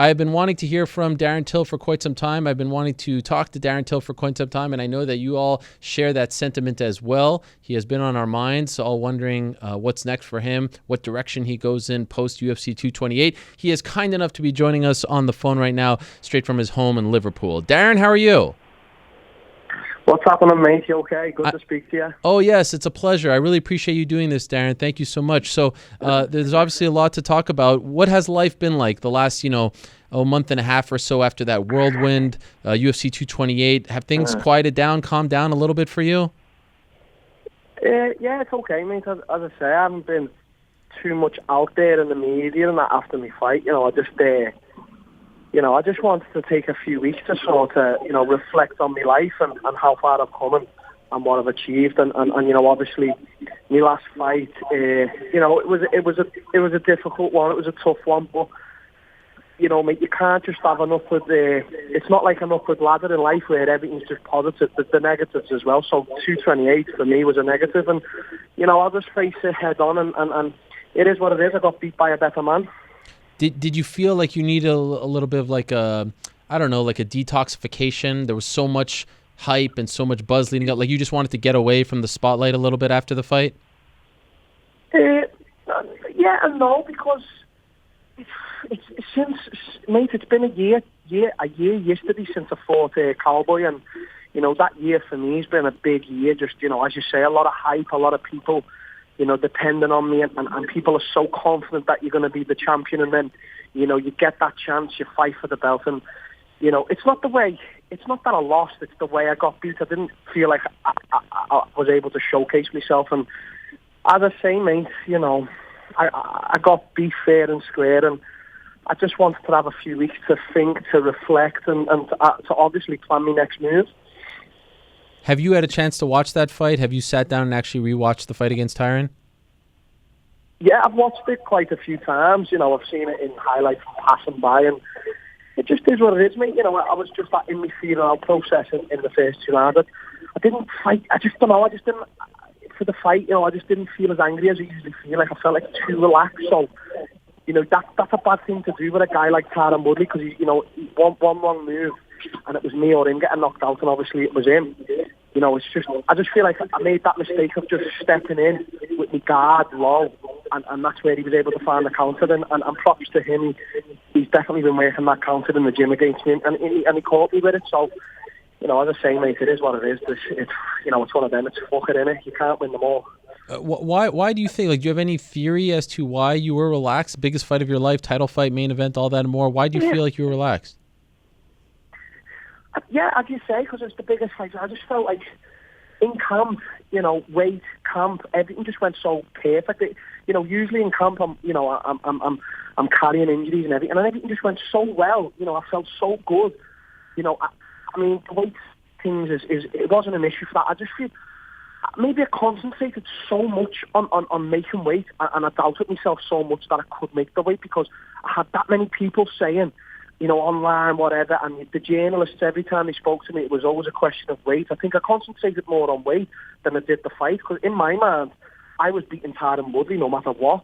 I've been wanting to hear from Darren Till for quite some time. I've been wanting to talk to Darren Till for quite some time, and I know that you all share that sentiment as well. He has been on our minds, all wondering what's next for him, what direction he goes in post-UFC 228. He is kind enough to be joining us on the phone right now, straight from his home in Liverpool. Darren, how are you? What's happening, mate? You okay? Good to speak to you. Oh, yes, it's a pleasure. I really appreciate you doing this, Darren. Thank you so much. So there's obviously a lot to talk about. What has life been like the last, month and a half or so after that whirlwind, UFC 228? Have things quieted down, calmed down a little bit for you? Yeah, it's okay, mate. As I say, I haven't been too much out there in the media and that after my fight. I just wanted to take a few weeks to sort of, reflect on my life and how far I've come and what I've achieved. And obviously, my last fight, it was a difficult one. It was a tough one, but mate, you can't just have an upward. It's not like an upward ladder in life where everything's just positive. There's the negatives as well. So 228 for me was a negative, and I'll just face it head on, and it is what it is. I got beat by a better man. Did you feel like you needed a little bit of like a detoxification? There was so much hype and so much buzz leading up. Like you just wanted to get away from the spotlight a little bit after the fight? Yeah and no, because it's been a year yesterday since I fought Cowboy, and that year for me has been a big year. Just as you say, a lot of hype, a lot of people depending on me, and people are so confident that you're going to be the champion, and then, you get that chance, you fight for the belt, and, it's not that I lost, it's the way I got beat. I didn't feel like I was able to showcase myself, and as I say, mate, I got beat fair and square, and I just wanted to have a few weeks to think, to reflect, and to obviously plan my next move. Have you had a chance to watch that fight? Have you sat down and actually rewatched the fight against Tyron? Yeah, I've watched it quite a few times. I've seen it in highlights and passing by, and it just is what it is, mate. I was just in my feel-out process in the first 2 rounds. I didn't fight. I just don't know. I just didn't, for the fight, I just didn't feel as angry as I usually feel. Like I felt like too relaxed. So, that's a bad thing to do with a guy like Tyron Woodley, because one wrong move and it was me or him getting knocked out, and obviously it was him. I just feel like I made that mistake of just stepping in with my guard low, and that's where he was able to find the counter. And props to him, he's definitely been working that counter in the gym against me, and he caught me with it. So, as I say, mate, it is what it is. It's one of them. It's fucking in it. You can't win them all. Why do you think? Like, do you have any theory as to why you were relaxed? Biggest fight of your life, title fight, main event, all that and more. Why do you feel like you were relaxed? Yeah, as you say, because it's the biggest fight. I just felt like in camp, weight, camp, everything just went so perfect. Usually in camp, I'm carrying injuries and everything just went so well. I felt so good. The weight things it wasn't an issue for that. I just feel maybe I concentrated so much on making weight, and I doubted myself so much that I could make the weight, because I had that many people saying, online, whatever, and the journalists, every time they spoke to me, it was always a question of weight. I think I concentrated more on weight than I did the fight, because in my mind, I was beating Tyron Woodley no matter what.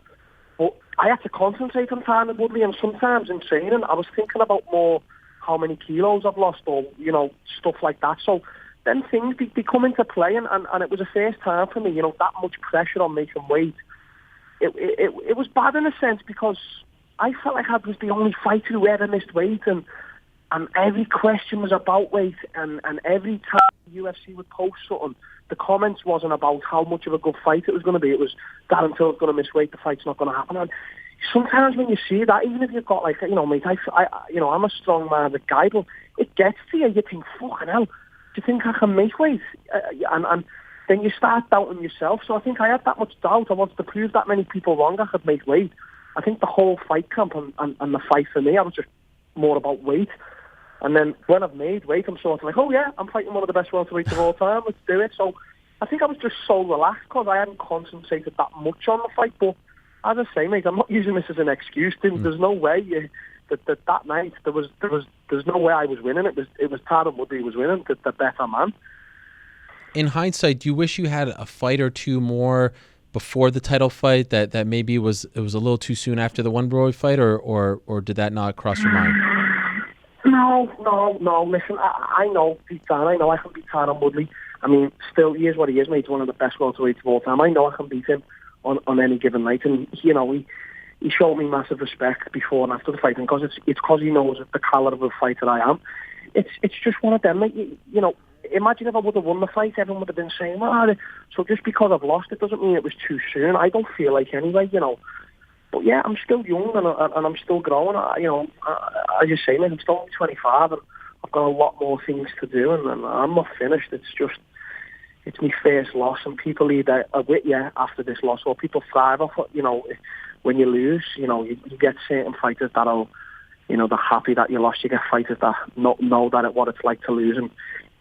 But I had to concentrate on Tyron Woodley, and sometimes in training, I was thinking about more how many kilos I've lost, or, stuff like that. So then things, they come into play, and it was the first time for me, that much pressure on making weight. It was bad in a sense, because I felt like I was the only fighter who ever missed weight, and every question was about weight, and every time the UFC would post something, the comments wasn't about how much of a good fight it was going to be. It was, Darren Till's going to miss weight, the fight's not going to happen. And sometimes when you see that, even if you've got mate, I'm a strong-minded guy, but it gets to you. You think, fucking hell, do you think I can make weight? And then you start doubting yourself. So I think I had that much doubt. I wanted to prove that many people wrong I could make weight. I think the whole fight camp and the fight for me, I was just more about weight. And then when I've made weight, I'm sort of like, oh yeah, I'm fighting one of the best welterweights of all time. Let's do it. So I think I was just so relaxed because I hadn't concentrated that much on the fight. But as I say, mate, I'm not using this as an excuse. There's no way that night there's no way I was winning. It was Tyron Woodley who was winning, the better man. In hindsight, do you wish you had a fight or two more before the title fight that maybe it was a little too soon after the Wonderboy fight, or did that not cross your mind? No. Listen, I know deep down, I know I can beat Tyron Woodley. I mean, still, he is what he is, mate. He's one of the best welterweights of all time. I know I can beat him on any given night, and he showed me massive respect before and after the fight, and it's because he knows the caliber of fighter I am. It's just one of them, mate. Imagine if I would have won the fight, everyone would have been saying, so just because I've lost, it doesn't mean it was too soon. I don't feel like anyway, But yeah, I'm still young and I'm still growing. As you say, mate, I'm still only 25 and I've got a lot more things to do, and I'm not finished. It's my first loss, and people either are with you after this loss or people thrive off it. When you lose, you get certain fighters that'll, they're happy that you lost. You get fighters that know what it's like to lose, and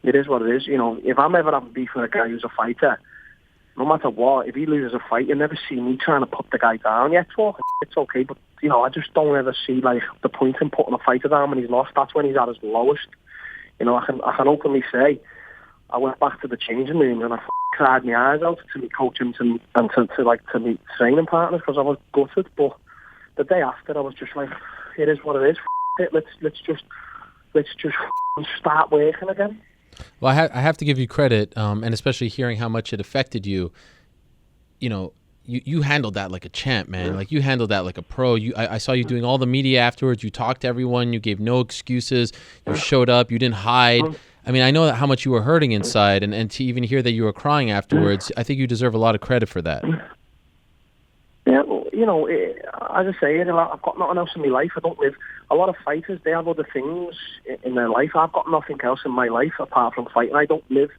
it is what it is. If I'm ever having beef with a guy who's a fighter, no matter what, if he loses a fight, you never see me trying to put the guy down. Yeah, it's okay, but I just don't ever see like the point in putting a fighter down when he's lost. That's when he's at his lowest. I can openly say I went back to the changing room and I cried my eyes out to my coach and to my training partners because I was gutted. But the day after, I was just like, it is what it is. Let's just start working again. Well, I have to give you credit, and especially hearing how much it affected you. You handled that like a champ, man. Yeah. Like you handled that like a pro. I saw you doing all the media afterwards. You talked to everyone. You gave no excuses. You showed up. You didn't hide. I mean, I know how much you were hurting inside, and to even hear that you were crying afterwards, I think you deserve a lot of credit for that. Yeah, well, as I say, I've got nothing else in my life. I don't live. A lot of fighters, they have other things in their life. I've got nothing else in my life apart from fighting. I don't live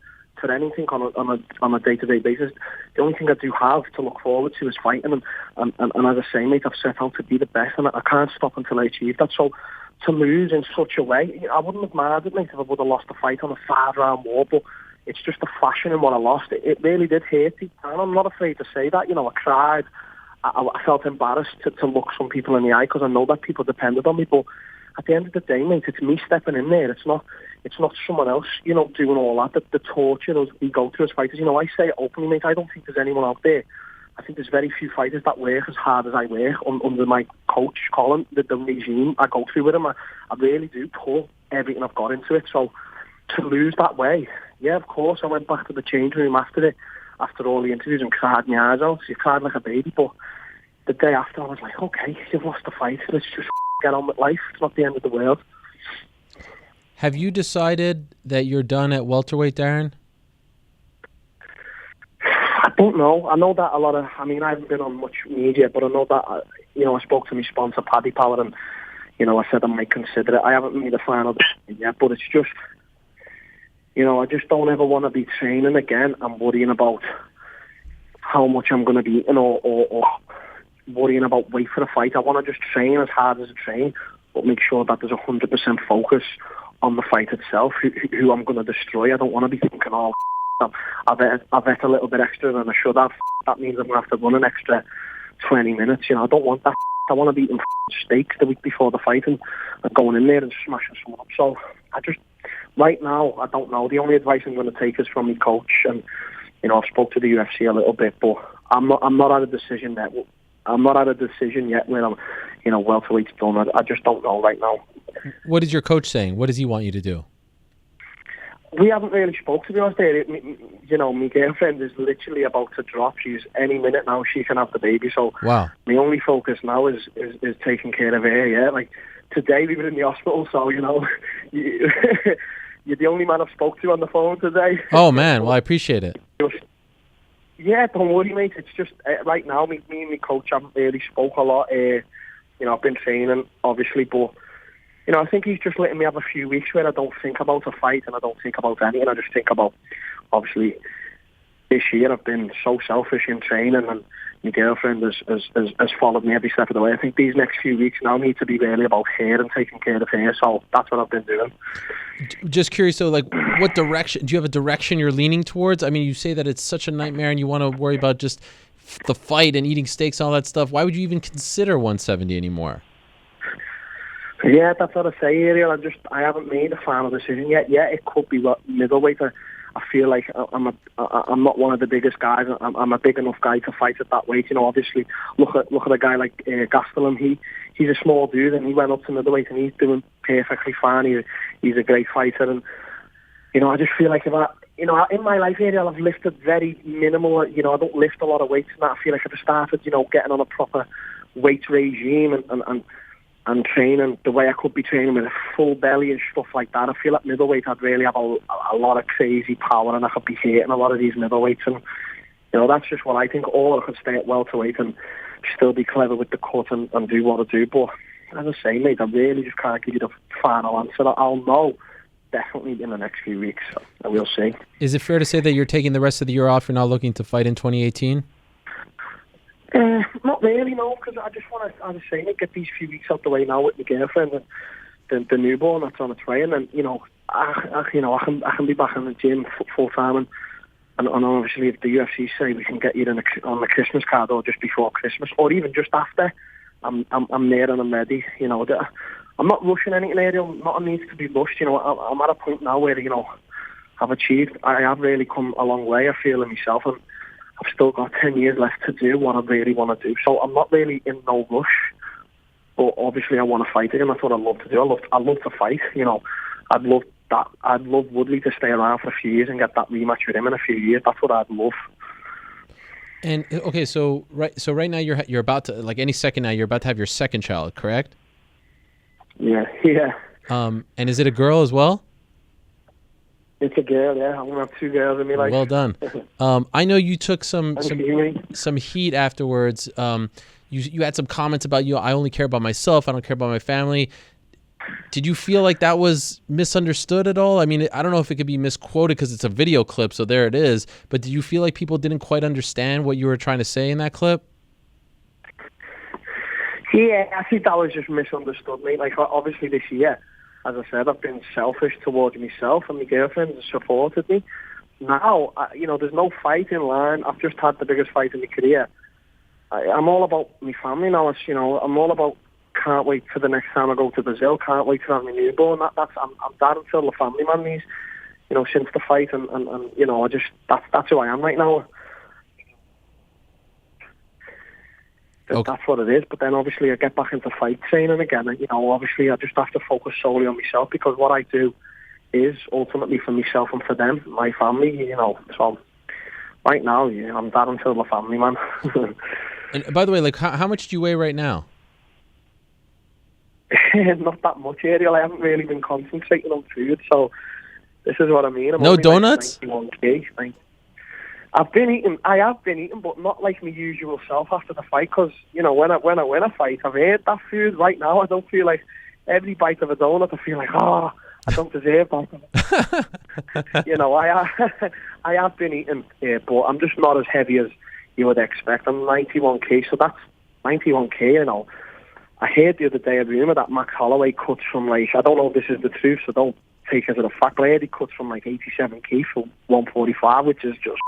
for anything on a day-to-day basis. The only thing I do have to look forward to is fighting. And as I say, mate, I've set out to be the best, and I can't stop until I achieve that. So to lose in such a way, I wouldn't have minded, mate, if I would have lost the fight on a 5-round war, but it's just the fashion in what I lost. It really did hurt deep down. I'm not afraid to say that. I cried. I felt embarrassed to look some people in the eye because I know that people depended on me. But at the end of the day, mate, it's me stepping in there. It's not someone else, doing all that. The torture we go through as fighters. I say it openly, mate. I don't think there's anyone out there. I think there's very few fighters that work as hard as I work under my coach, Colin, the regime I go through with him. I really do pour everything I've got into it. So to lose that way, yeah, of course, I went back to the change room after all the interviews and cried my eyes out. You cried like a baby, but the day after I was like, okay, you've lost the fight. Let's just get on with life. It's not the end of the world. Have you decided that you're done at welterweight, Darren? I don't know. I know that I haven't been on much media, but I know that, I spoke to my sponsor, Paddy Power, and, I said I might consider it. I haven't made a final decision yet, but it's just, I just don't ever want to be training again and worrying about how much I'm going to be eating or worrying about weight for the fight. I want to just train as hard as I train, but make sure that there's 100% focus on the fight itself, who I'm going to destroy. I don't want to be thinking, I've ate a little bit extra than I should have. That means I'm going to have to run an extra 20 minutes. I don't want that. I want to be eating steak the week before the fight and going in there and smashing someone up. So right now, I don't know. The only advice I'm going to take is from my coach, and I've spoke to the UFC a little bit, but I'm not at a decision yet. I'm not at a decision yet where I'm, welterweight's done. I just don't know right now. What is your coach saying? What does he want you to do? We haven't really spoke, to be honest. My girlfriend is literally about to drop. She's any minute now. She can have the baby. So wow. My only focus now is taking care of her. Yeah, like today we were in the hospital. So you're the only man I've spoke to on the phone today. Oh man, well I appreciate it. Yeah, don't worry, mate. It's just right now, me and my coach haven't really spoke a lot. I've been training, obviously, but I think he's just letting me have a few weeks where I don't think about a fight and I don't think about anything. I just think about, obviously, this year I've been so selfish in training, and my girlfriend has followed me every step of the way. I think these next few weeks now need to be really about her and taking care of her. So that's what I've been doing. Just curious, though, like what direction? Do you have a direction you're leaning towards? I mean, you say that it's such a nightmare and you want to worry about just the fight and eating steaks and all that stuff. Why would you even consider 170 anymore? Yeah, that's what I say, Ariel. I haven't made a final decision yet. Yeah, it could be middleweight. I feel like I'm not one of the biggest guys. I'm a big enough guy to fight at that weight. You know, obviously, look at a guy like Gastelum. He's a small dude, and he went up to middleweight, and he's doing perfectly fine. He's a great fighter, and you know, I just feel like if in my life area, I've lifted very minimal. You know, I don't lift a lot of weights, and that I feel like if I started, you know, getting on a proper weight regime and training the way I could be training with a full belly and stuff like that, I feel like middleweight I'd really have a lot of crazy power, and I could be hitting a lot of these middleweights, and you know, that's just what I think. Or I could stay at welterweight and still be clever with the cut and do what I do. But as I say, mate, I really just can't give you the final answer. I'll know definitely in the next few weeks, so I will see. Is it fair to say that you're taking the rest of the year off? You're not looking to fight in 2018? Not really, no, because I just want to, as I say, get these few weeks out the way now with my girlfriend and the newborn that's on its way, and then, you know, I can be back in the gym full time, and obviously if the UFC say we can get you on the Christmas card or just before Christmas or even just after, I'm there and I'm ready. You know, I'm not rushing anything, Ariel. Nothing needs to be rushed. You know, I'm at a point now where, you know, I have really come a long way, I feel, in myself, and I've still got 10 years left to do what I really want to do. So I'm not really in no rush, but obviously I want to fight again. That's what I love to do. I love to fight. You know, I'd love Woodley to stay around for a few years and get that rematch with him in a few years. That's what I'd love. And okay, so right now you're about to, like, any second now, you're about to have your second child, correct? Yeah. And is it a girl as well? It's a girl, yeah. I'm gonna have 2 girls in me. Like, well done. I know you took some heat afterwards. You had some comments about, I only care about myself. I don't care about my family. Did you feel like that was misunderstood at all? I mean, I don't know if it could be misquoted because it's a video clip, so there it is. But did you feel like people didn't quite understand what you were trying to say in that clip? Yeah, I think that was just misunderstood, mate. Like, obviously this year, as I said, I've been selfish towards myself, and my girlfriend has supported me. Now, you know, there's no fight in line. I've just had the biggest fight in my career. I'm all about my family now. It's, you know, I'm all about, can't wait for the next time I go to Brazil. Can't wait to have my newborn. I'm Darren Till, the family man. These, you know, since the fight, and you know, that's who I am right now. Okay. That's what it is. But then obviously I get back into fight training again, and you know, obviously I just have to focus solely on myself, because what I do is ultimately for myself and for them, my family. You know, so right now, yeah, I'm Darren Till, the family man. And by the way, like, how much do you weigh right now? Not that much, Ariel. I haven't really been concentrating on food, so this is what I mean. I'm no only donuts? Like 91 kg. I have been eating, but not like my usual self after the fight, because, you know, when I win a fight, I've ate that food. Right now, I don't feel like every bite of a donut, I feel like, I don't deserve that. You know, I have been eating, but I'm just not as heavy as you would expect. I'm 91 kg, so that's 91 kg, you know. I heard the other day a rumour that Max Holloway cuts from, like, I don't know if this is the truth, so don't take it as a fact, but I heard he cuts from like 87 kg for 145, which is just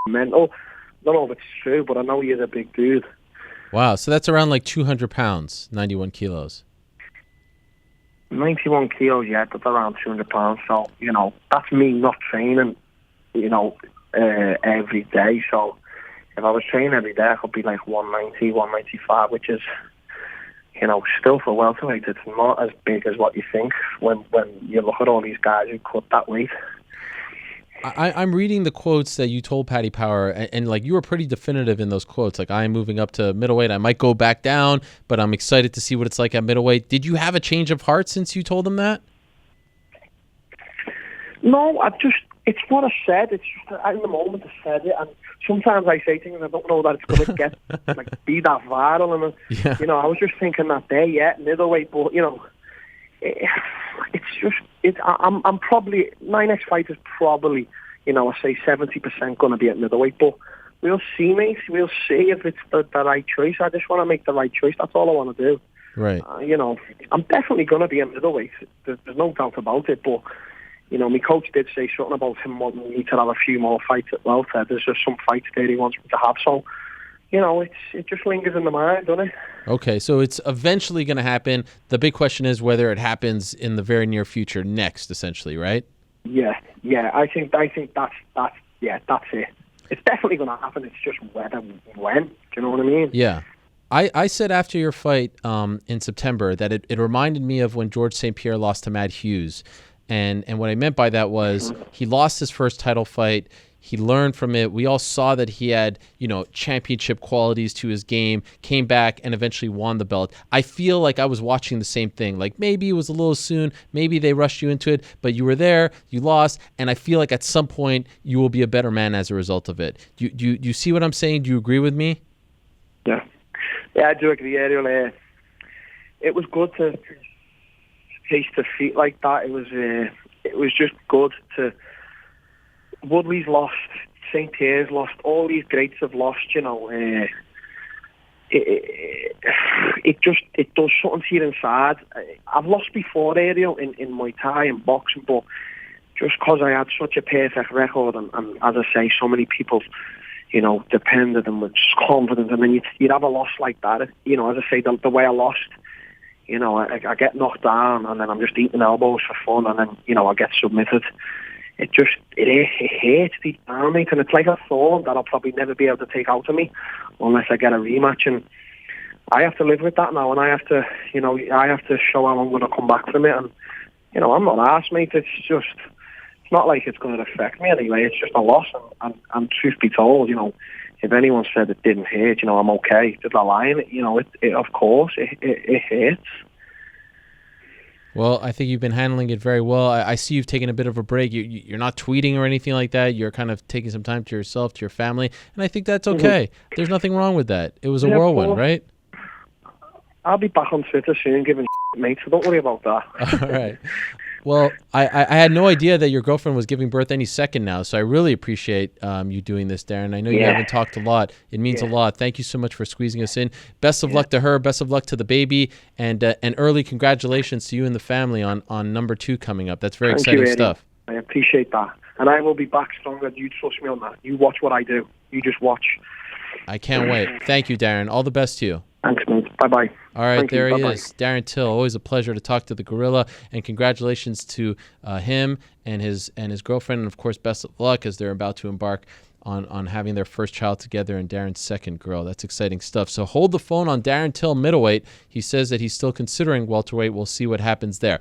mental. I don't know if it's true, but I know he is a big dude. Wow, so that's around like 200 pounds, 91 kilos. 91 kilos, yeah, that's around 200 pounds. So, you know, that's me not training, you know, every day. So if I was training every day, I could be like 190, 195, which is, you know, still for welterweight, it's not as big as what you think when you look at all these guys who cut that weight. I'm reading the quotes that you told Paddy Power, and like, you were pretty definitive in those quotes. Like, I am moving up to middleweight. I might go back down, but I'm excited to see what it's like at middleweight. Did you have a change of heart since you told him that? No, it's what I said. It's just, in the moment I said it, and sometimes I say things and I don't know that it's going to get, like, be that viral. And, yeah. You know, I was just thinking that day, yeah, middleweight, but, you know, I'm probably, my next fight is probably, you know, I say 70% going to be at middleweight, but we'll see, mate. We'll see if it's the right choice. I just want to make the right choice. That's all I want to do. Right. You know, I'm definitely going to be at middleweight. There's no doubt about it, but, you know, my coach did say something about him wanting me to have a few more fights at welter. There's just some fights there he wants me to have, so, you know, it just lingers in the mind, doesn't it? Okay, so it's eventually going to happen. The big question is whether it happens in the very near future next, essentially, right? Yeah, Yeah, I think that's it. It's definitely going to happen. It's just whether when. Do you know what I mean? Yeah. I said after your fight in September that it reminded me of when George St. Pierre lost to Matt Hughes. And what I meant by that was he lost his first title fight. He learned from it. We all saw that he had, championship qualities to his game, came back and eventually won the belt. I feel like I was watching the same thing. Like maybe it was a little soon. Maybe they rushed you into it, but you were there, you lost. And I feel like at some point you will be a better man as a result of it. Do you see what I'm saying? Do you agree with me? Yeah. Yeah, I do agree, Ariel. It was good to taste defeat like that. It was just good to. Woodley's lost, St. Pierre's lost, all these greats have lost. It does something to you inside. I've lost before, Ariel, in Muay Thai and boxing, but just because I had such a perfect record, and as I say, so many people, depended and were just confident, and then you'd have a loss like that. As I say, the way I lost, I get knocked down, and then I'm just eating elbows for fun, and then, I get submitted. It hurts deep down, mate, and it's like a thorn that I'll probably never be able to take out of me unless I get a rematch, and I have to live with that now, and I have to show how I'm going to come back from it, and, I'm not arsed, mate. It's not like it's going to affect me anyway. It's just a loss, and truth be told, if anyone said it didn't hurt, I'm okay. They're not lying. Of course, it hurts. Well, I think you've been handling it very well. I see you've taken a bit of a break. You're not tweeting or anything like that. You're kind of taking some time to yourself, to your family, and I think that's okay. Mm-hmm. There's nothing wrong with that. It was a whirlwind, right? I'll be back on Twitter soon giving mate, so don't worry about that. All right. Well, I had no idea that your girlfriend was giving birth any second now, so I really appreciate you doing this, Darren. I know you haven't talked a lot. It means a lot. Thank you so much for squeezing us in. Best of luck to her. Best of luck to the baby, and early congratulations to you and the family on number 2 coming up. That's very exciting stuff. I appreciate that, and I will be back stronger. You trust me on that. You watch what I do. You just watch. I can't wait. Thank you, Darren. All the best to you. Thanks, mate. Bye-bye. All right, there he is, Darren Till. Always a pleasure to talk to the gorilla, and congratulations to him and his girlfriend, and of course, best of luck as they're about to embark on having their first child together and Darren's second girl. That's exciting stuff. So hold the phone on Darren Till middleweight. He says that he's still considering welterweight. We'll see what happens there.